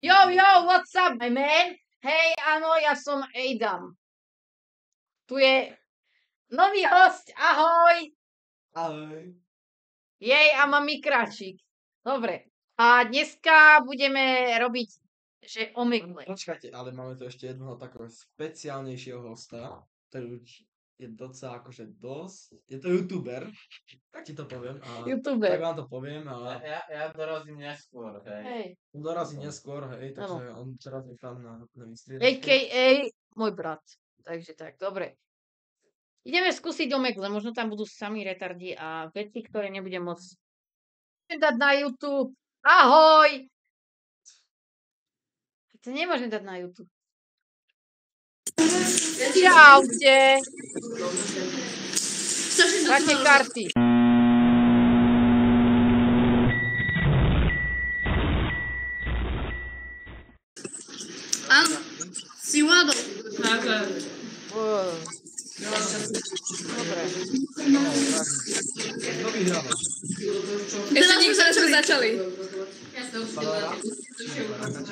Yo, what's up, my man? Hej, áno, ja som Adam. Tu je nový host, ahoj. Ahoj. Jej, a mám mikráčik. Dobre, a dneska budeme robiť, že omegle. Počkajte, ale máme tu ešte jednoho takého speciálnejšieho hosta, ktorý už je docela akože dosť, je to youtuber, tak ti to poviem. A YouTuber. tak vám to poviem a Ja dorazím neskôr, hej. Hej, on dorazí neskôr, hej, takže Áno. on teraz je tam na vystriedačke. a.k.a. môj brat. Takže tak, dobre. Ideme skúsiť omegle, možno tam budú sami retardi a veci, ktoré nebudem môcť dať na YouTube. Ahoj! To nemôžem dať na YouTube. Čaute! Také karty. Áno, si vládol. Wow. Dobre. Kto vyhráva? Ešte nikto sme začali. Palára? Či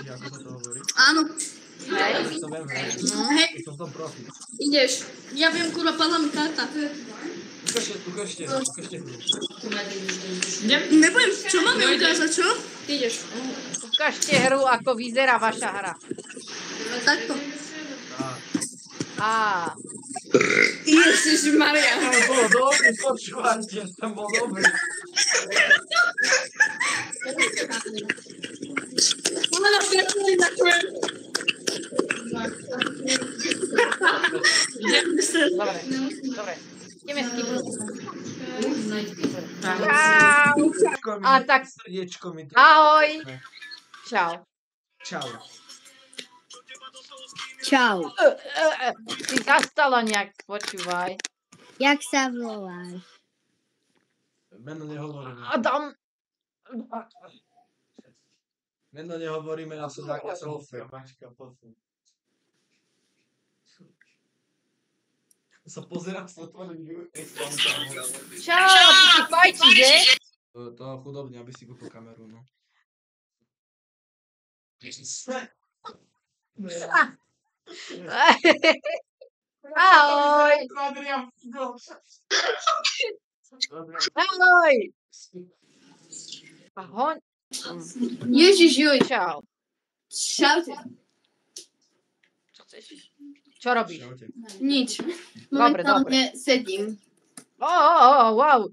ako sa to hovorí? Áno. Hej. To viem, hej. Hej, Som v tom profi. ideš. Ja viem, kurva, padla mi karta. Ukážte. Nebudem, čo máme ukázať, čo? Ideš. Ukážte hru, ako vyzerá vaša hra. Takto. Á. Ježišmaria. To bolo dobrý, počúvajte, to bol dobrý. Ona nás nechali takové. Dobre. Ideme skipnúť. Čau. A tak, Srdiečko mi to... ahoj. Čau. Čau. Čau, Ty zastala nejak, počúvaj. jak sa voláš? Meno nehovoríme. Adam. Meno nehovoríme, ja som Ofer. Sa pozerám sa otvorený. Čau, a ty si fajči, že? To chudobne, aby si kúpil kameru, no. Ahoj. Ahoj. Ahoj. Ježiš, joj. Čau. Čaute. Čo chceš? Čo robíš? Čaute. Nič. Dobre. Momentálne sedím. Wow.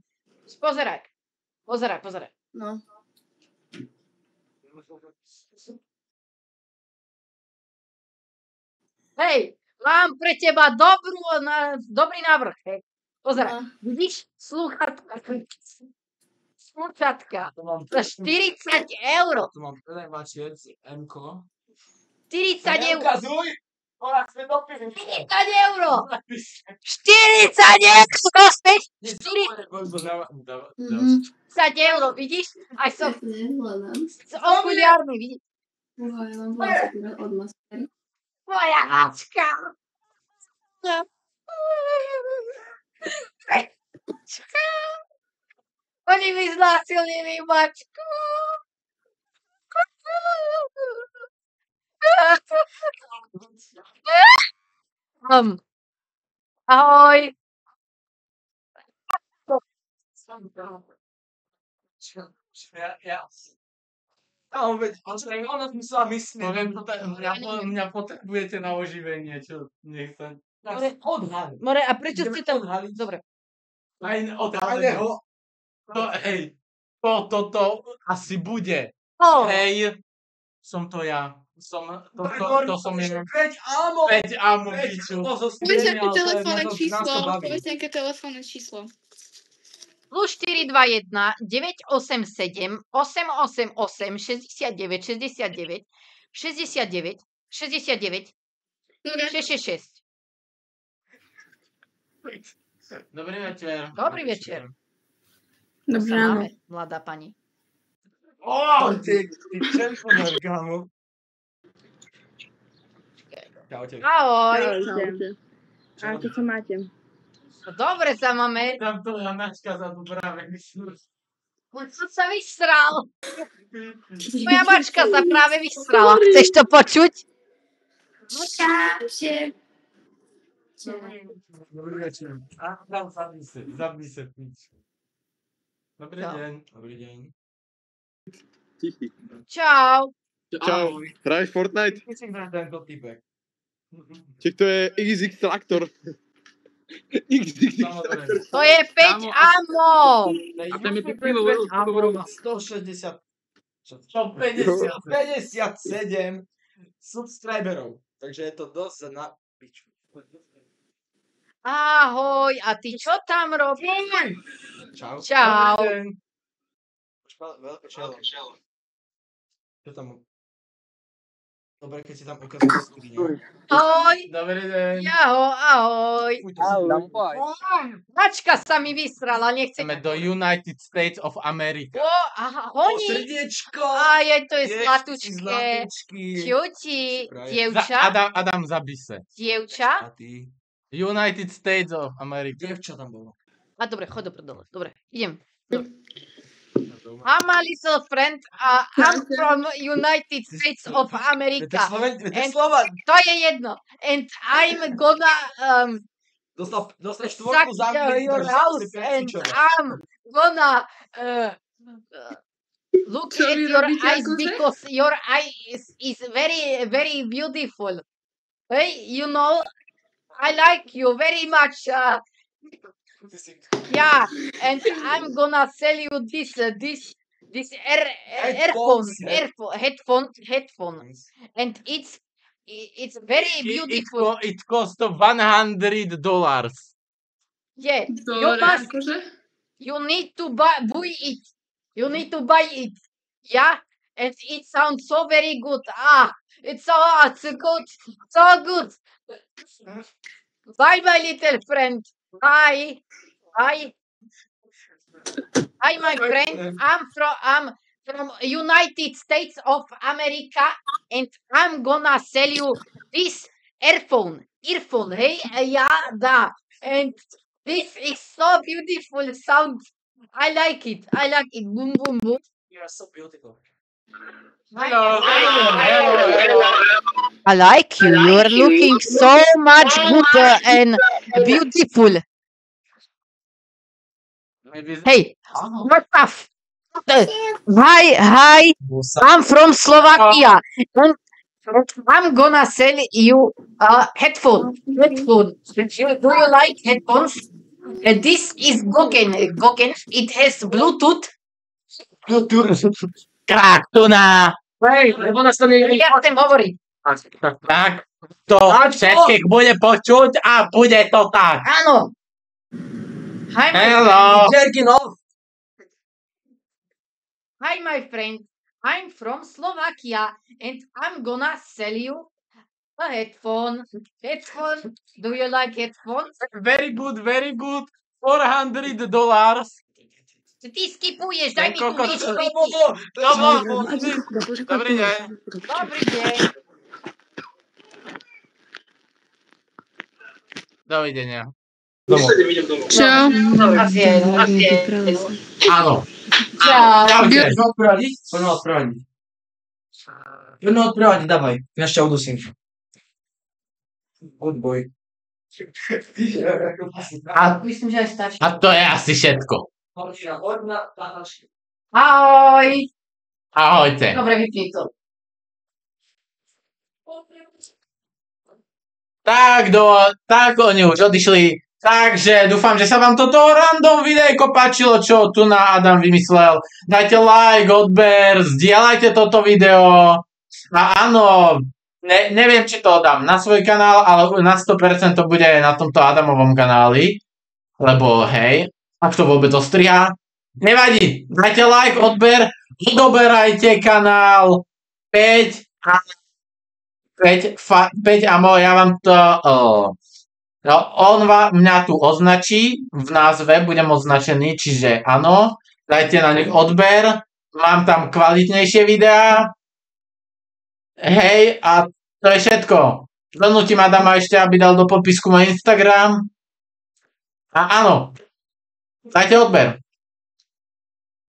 Pozeraj. No. Hej, mám pre teba dobrý návrh, hej. Pozeraj, No. vidíš sluchatka To mám za 40 eur. Tu mám predávačiec, M-ko. 40 eur. Ukazuj! Ona chce dopísať. 40 eur. 40 eur. Chceš? 40 eur, vidíš? Aj som Nehľadám. s okuliármi, vidíš? Ja mám vlastne od maskery. Moja mačka. Oni mi znásilnili mačku. Ahoj. Ona mi sa vysmie. Mňa potrebujete na oživenie, čo nechcem. Odhali. More, a prečo ste tam... Odhaliť. Dobre. Aj Ale odhalené. ho. Hej, toto asi bude. Oh, Hej, som to ja. To som ja. Veď áno. 5 amo biču. Povedz nejaké Geniál, to je telefónne nás to číslo. baví. Povedz nejaké telefónne číslo. +421 987 888 69 69 69 69 Dobre. 666. Dobrý večer. Dobrý večer. Čo Dobré sa ráno. máme, mladá pani? Ty červený, kámo. Čaute. Ahoj. Čaute. Ako sa máte? Dobre sa máme. Tam to Janačka za to práve myslím. On sa vysral. Moja mačka sa práve vysrala. Chceš to počuť? Dobrý večer. Adam, zabni sa, pič. Dobrý Čo? deň. Dobrý deň. Tichý. Čau. Čau, hraješ Fortnite? Myslím, že tento typek. Čiže to je XX Traktor. XX Samozrejme. Traktor. To je 5 amo. A tam je pekný level, má 160... Čo? 150. 57 subscriberov. Takže je to dosť na piču. Ahoj, a ty čo tam robíš? Čau. Čau. Dobrý deň. Veľké čelo. Čo tam? Dobre, keď si tam ukázal skriňu. Ahoj. Dobrý deň. Ahoj. Ahoj. Mačka sa mi vysrala, nechce... Ideme do United States of America. O, aha, honí. Srdiečko. Aj, to je Ježiši, slatučké. zlatičky. Čuti, Praje. dievča, Adam, zabí sa. dievča. A ty? United States of America. Dievča tam bolo. A dobre, chod do prdele. Dobre, idem. I'm a little friend, I'm from United States of America. And- Slovan. To je jedno. And I'm gonna Dostal suck štvorku za your house and I'm gonna look Čo at vy your robíte eyes akože? because your eyes is very, very beautiful. Hey, you know, I like you very much. Yeah, and I'm gonna sell you this headphone, and it's very beautiful. It cost $100. Yeah, Dobre, must- akože? you need to buy it. You need to buy it. Yeah, and it sounds so very good. It's good, so good. Bye, my little friend. Bye. Hi. Hi, my friend. I'm from United States of America, and I'm gonna sell you this earphone. Hey, yeah, da. And this is so beautiful sound. I like it. Boom, boom, boom. You are so beautiful. Hello. I like you. You're looking so much good and beautiful. Hey, what the Hi. I'm from Slovakia. And I'm gonna sell you a headphone. Do you like headphones? This is Gogen. It has Bluetooth. Kraktuna. Ja chcem hovoriť. Tak to všetkých bude počuť a bude to tak. Áno. Hi, my Hello. Hi, my friend. I'm from Slovakia and I'm gonna sell you a headphone. Do you like headphones? Very good. $400. Ty skipuješ, daj mi tú Kokos. myšku. Dobrý deň. Dobrý deň. Dovidenia. Čau. Áno. Čau. Čaute. Poďme odprevadiť, dávaj. Ja ešte udusím. Good boy. Myslím, že aj stačí. A to je asi všetko. Ahoj. Ahojte. Dobre, vypni to. Tak oni už odišli. Takže dúfam, že sa vám toto random videjko páčilo, čo tu na Adam vymyslel. Dajte like, odber, zdieľajte toto video. A áno, neviem, či to dám na svoj kanál, ale na 100% to bude na tomto Adamovom kanáli. Lebo hej, ak to vôbec ostriha. Nevadí, dajte like, odber, odoberajte kanál 5 amo, ja vám to... No, on mňa tu označí, v názve budem označený, čiže áno, dajte na nich odber, mám tam kvalitnejšie videá. Hej, a to je všetko. Donútim Adama ešte, aby dal do popisku môj Instagram. A áno, dajte odber.